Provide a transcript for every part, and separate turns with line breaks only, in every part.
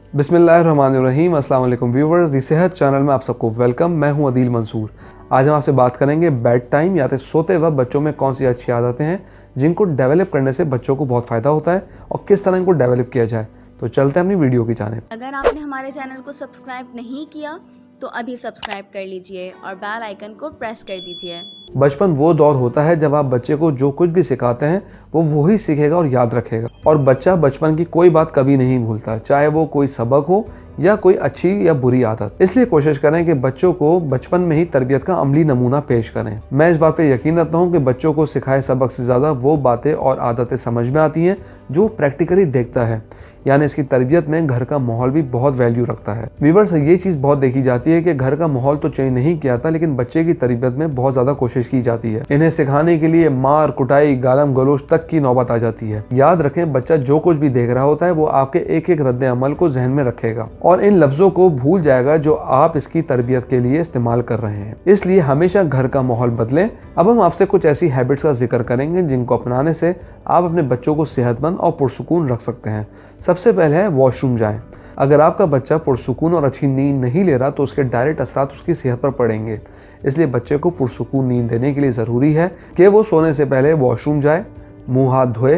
बिस्मिल्लाहिर्रहमानिर्रहीम। अस्सलाम वालेकुम व्यूवर्स, दी सेहत चैनल में आप सबको वेलकम। मैं हूं अदील मंसूर। आज हम आपसे बात करेंगे बेड टाइम या तो सोते वक्त बच्चों में कौन सी अच्छी आदतें हैं जिनको डेवलप करने से बच्चों को बहुत फ़ायदा होता है और किस तरह इनको डेवलप किया जाए। तो चलते हैं अपनी वीडियो की जानिब।
अगर आपने हमारे चैनल को सब्सक्राइब नहीं किया तो अभी सब्सक्राइब कर लीजिए और बेल आइकन को प्रेस कर दीजिए।
बचपन वो दौर होता है जब आप बच्चे को जो कुछ भी सिखाते हैं वो वही सीखेगा और याद रखेगा, और बच्चा बचपन की कोई बात कभी नहीं भूलता, चाहे वो कोई सबक हो या कोई अच्छी या बुरी आदत। इसलिए कोशिश करें कि बच्चों को बचपन में ही तरबियत का अमली नमूना पेश करें। मैं इस बात पे यकीन रखता हूँ कि बच्चों को सिखाए सबक से ज़्यादा वो बातें और आदतें समझ में आती हैं जो प्रैक्टिकली देखता है, यानी इसकी तरबियत में घर का माहौल भी बहुत वैल्यू रखता है। व्यूअर्स, ये चीज़ बहुत देखी जाती है कि घर का माहौल तो चेंज नहीं किया था, लेकिन बच्चे की तरबियत में बहुत ज़्यादा कोशिश की जाती है। इन्हें सिखाने के लिए मार कुटाई गालम गलोच तक की नौबत आ जाती है। याद रखें, बच्चा जो कुछ भी देख रहा होता है वो आपके एक एक रद्द अमल को जहन में रखेगा और इन लफ्ज़ों को भूल जाएगा जो आप इसकी तरबियत के लिए इस्तेमाल कर रहे हैं। इसलिए हमेशा घर का माहौल बदलें। अब हम आपसे कुछ ऐसी हैबिट्स का जिक्र करेंगे जिनको अपनाने से आप अपने बच्चों को सेहतमंद और पुरसुकून रख सकते हैं। सबसे पहले है वॉशरूम जाएं। अगर आपका बच्चा पुरसुकून और अच्छी नींद नहीं ले रहा तो उसके डायरेक्ट असरात उसकी सेहत पर पड़ेंगे। इसलिए बच्चे को पुरसुकून नींद देने के लिए ज़रूरी है कि वो सोने से पहले वॉशरूम जाए, मुंह हाथ धोए,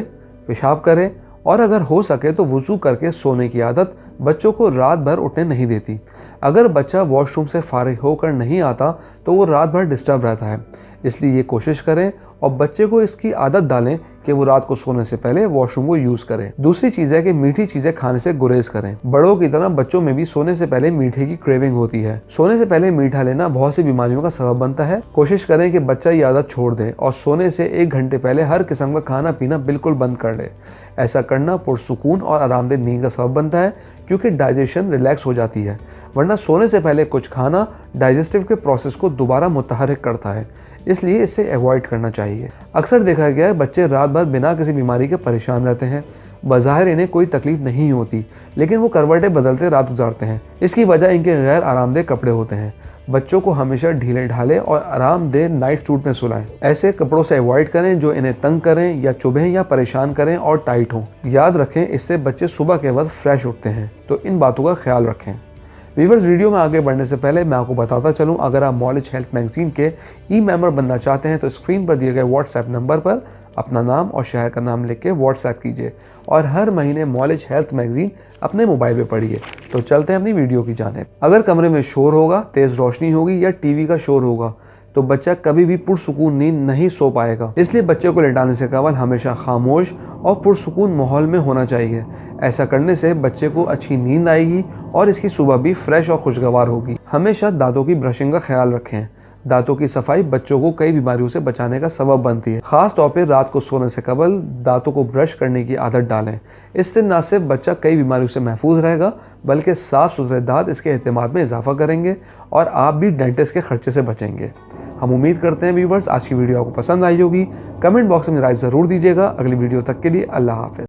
पेशाब करे और अगर हो सके तो वुज़ू करके सोने की आदत बच्चों को रात भर उठने नहीं देती। अगर बच्चा वॉशरूम से फारिग होकर नहीं आता तो वो रात भर डिस्टर्ब रहता है। इसलिए ये कोशिश करें और बच्चे को इसकी आदत डालें कि वो रात को सोने से पहले वॉशरूम को यूज़ करें। दूसरी चीज़ है कि मीठी चीज़ें खाने से गुरेज करें। बड़ों की तरह बच्चों में भी सोने से पहले मीठे की क्रेविंग होती है। सोने से पहले मीठा लेना बहुत सी बीमारियों का सबब बनता है। कोशिश करें कि बच्चा ये आदत छोड़ दे और सोने से 1 घंटे पहले हर किस्म का खाना पीना बिल्कुल बंद कर दे। ऐसा करना पुरसुकून और आरामदेह नींद का सबब बनता है, क्योंकि डाइजेशन रिलैक्स हो जाती है। वरना सोने से पहले कुछ खाना डाइजेस्टिव के प्रोसेस को दोबारा मुतहरिक करता है, इसलिए इसे अवॉइड करना चाहिए। अक्सर देखा गया है बच्चे रात भर बिना किसी बीमारी के परेशान रहते हैं। बज़ाहिर इन्हें कोई तकलीफ नहीं होती, लेकिन वो करवटें बदलते रात गुजारते हैं। इसकी वजह इनके गैर आरामदेह कपड़े होते हैं। बच्चों को हमेशा ढीले ढाले और आरामदेह नाइट सूट में सुलाएं। ऐसे कपड़ों से अवॉइड करें जो इन्हें तंग करें या चुभें या परेशान करें और टाइट हों। याद रखें, इससे बच्चे सुबह के वक्त फ्रेश उठते हैं, तो इन बातों का ख्याल रखें। व्यूअर्स, वीडियो में आगे बढ़ने से पहले मैं आपको बताता चलूं, अगर आप नॉलेज हेल्थ मैगजीन के ई-मेंबर बनना चाहते हैं तो स्क्रीन पर दिए गए व्हाट्सएप नंबर पर अपना नाम और शहर का नाम लिख के व्हाट्सएप कीजिए और हर महीने नॉलेज हेल्थ मैगजीन अपने मोबाइल पे पढ़िए। तो चलते हैं अपनी वीडियो की जानिब। अगर कमरे में शोर होगा, तेज़ रोशनी होगी या टीवी का शोर होगा तो बच्चा कभी भी पुरसुकून नींद नहीं सो पाएगा। इसलिए बच्चे को लेटाने से कबल हमेशा खामोश और पुरसुकून माहौल में होना चाहिए। ऐसा करने से बच्चे को अच्छी नींद आएगी और इसकी सुबह भी फ्रेश और खुशगवार होगी। हमेशा दांतों की ब्रशिंग का ख्याल रखें। दांतों की सफाई बच्चों को कई बीमारियों से बचाने का सबब बनती है। खास तौर पर रात को सोने से कबल दांतों को ब्रश करने की आदत डालें। इससे न सिर्फ बच्चा कई बीमारियों से महफूज रहेगा, बल्कि साफ सुथरे दांत इसके एतमाद में इजाफा करेंगे और आप भी डेंटिस्ट के खर्चे से बचेंगे। हम उम्मीद करते हैं व्यूवर्स आज की वीडियो आपको पसंद आई होगी। कमेंट बॉक्स में राय ज़रूर दीजिएगा। अगली वीडियो तक के लिए अल्लाह हाफ़िज़।